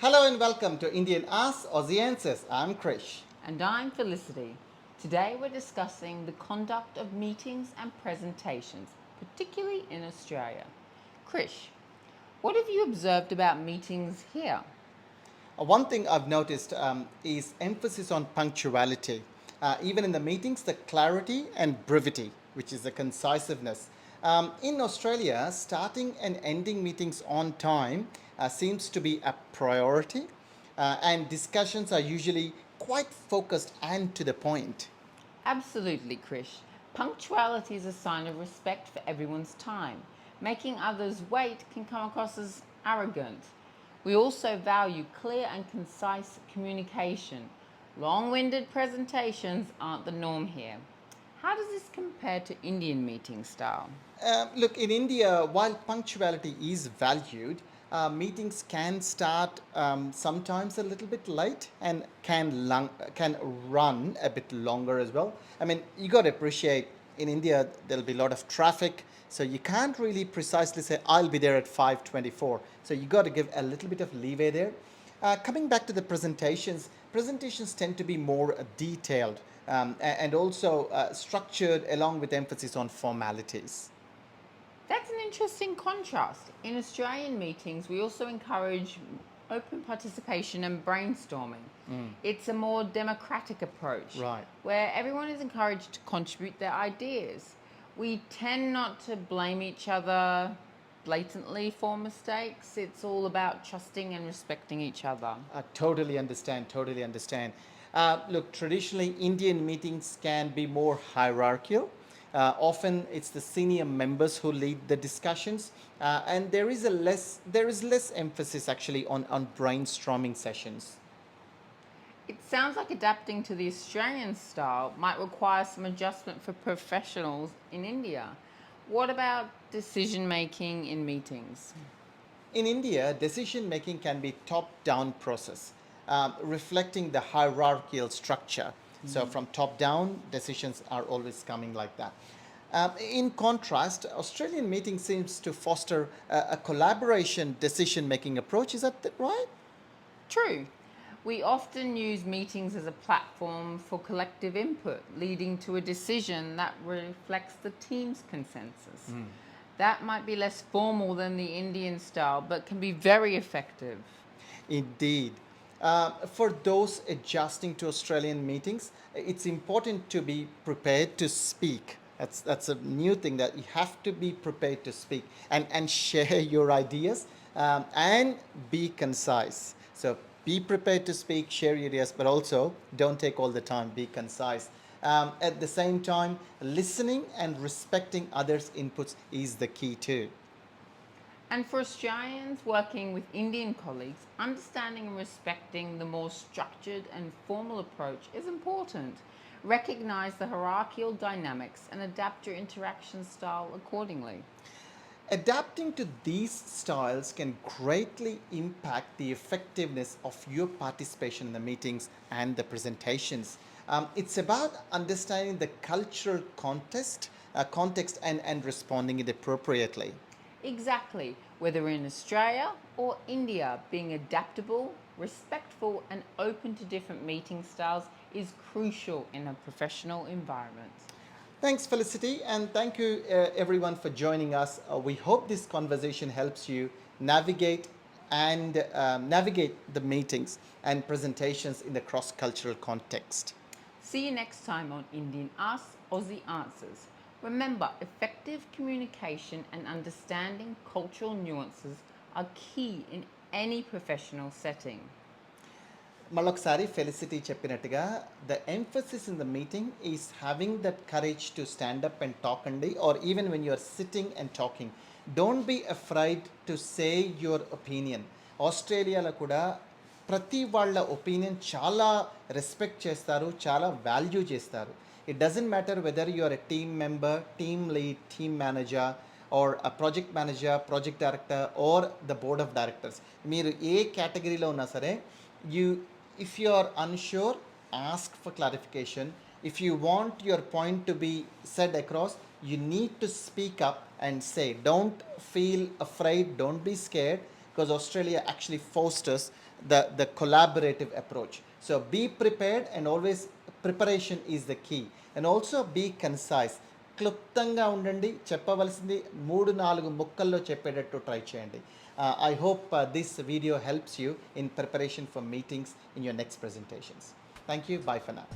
Hello and welcome to Indian Ask Aussie Answers. I'm Krish. And I'm Felicity. Today we're discussing the conduct of meetings and presentations, particularly in Australia. Krish, what have you observed about meetings here? One thing I've noticed is emphasis on punctuality. Even in the meetings, the clarity and brevity, which is the concisiveness. In Australia, starting and ending meetings on time seems to be a priority, and discussions are usually quite focused and to the point. Absolutely, Krish. Punctuality is a sign of respect for everyone's time. Making others wait can come across as arrogant. We also value clear and concise communication. Long winded presentations aren't the norm here. How does this compare to Indian meeting style? Look, in India, while punctuality is valued, meetings can start sometimes a little bit late and can run a bit longer as well. I mean, you got to appreciate in India there'll be a lot of traffic, so you can't really precisely say I'll be there at 5:24. So you got to give a little bit of leeway there. Coming back to the presentations tend to be more detailed and also structured along with emphasis on formalities. That's an interesting contrast. In Australian meetings, we also encourage open participation and brainstorming. It's a more democratic approach Right. where everyone is encouraged to contribute their ideas. We tend not to blame each other blatantly for mistakes. It's all about trusting and respecting each other. Totally understand, totally understand. Look, traditionally, Indian meetings can be more hierarchical. Often, it's the senior members who lead the discussions, and there is less emphasis actually on brainstorming sessions. It sounds like adapting to the Australian style might require some adjustment for professionals in India. What about decision making in meetings? In India, decision making can be top-down process, reflecting the hierarchical structure. So from top down, decisions are always coming like that. In contrast, Australian meeting seems to foster a collaboration decision making approach. Is that right? True. We often use meetings as a platform for collective input, leading to a decision that reflects the team's consensus. That might be less formal than the Indian style, but can be very effective. Indeed. For those adjusting to Australian meetings, it's important to be prepared to speak. That's a new thing that you have to be prepared to speak and share your ideas and be concise. So be prepared to speak, share your ideas, but also don't take all the time, be concise. At the same time, listening and respecting others' inputs is the key too. And for Australians working with Indian colleagues, understanding and respecting the more structured and formal approach is important. Recognize the hierarchical dynamics and adapt your interaction style accordingly. Adapting to these styles can greatly impact the effectiveness of your participation in the meetings and the presentations. It's about understanding the cultural context and responding it appropriately. Exactly, whether in Australia or India, being adaptable, respectful, and open to different meeting styles is crucial in a professional environment. Thanks, Felicity, and thank you everyone for joining us. We hope this conversation helps you navigate and navigate the meetings and presentations in the cross-cultural context. See you next time on Indian Ask Aussie Answers. Remember, effective communication and understanding cultural nuances are key in any professional setting. మళ్ళొకసారి Felicity చెప్పినట్టుగా the emphasis in the meeting is having that courage to stand up and talk అండి or even when you are sitting and talking don't be afraid to say your opinion. ఆస్ట్రేలియాలో కూడా ప్రతి వాళ్ళ opinion చాలా respect చేస్తారు, చాలా value చేస్తారు. It doesn't matter whether you are a team member, team lead, team manager or a project manager, project director or the board of directors. మీరు ఏ కేటగిరీలో ఉన్నా సరే, you if you are unsure, ask for clarification. If you want your point to be said across, you need to speak up and say, don't feel afraid, don't be scared. because Australia actually fosters the collaborative approach. So be prepared, and always preparation is the key. And also be concise. క్లుప్తంగా ఉండండి, చెప్పవలసింది 3-4 ముక్కల్లో చెప్పేటట్టు try చేయండి. I hope this video helps you in preparation for meetings in your next presentations. Thank you. Bye for now.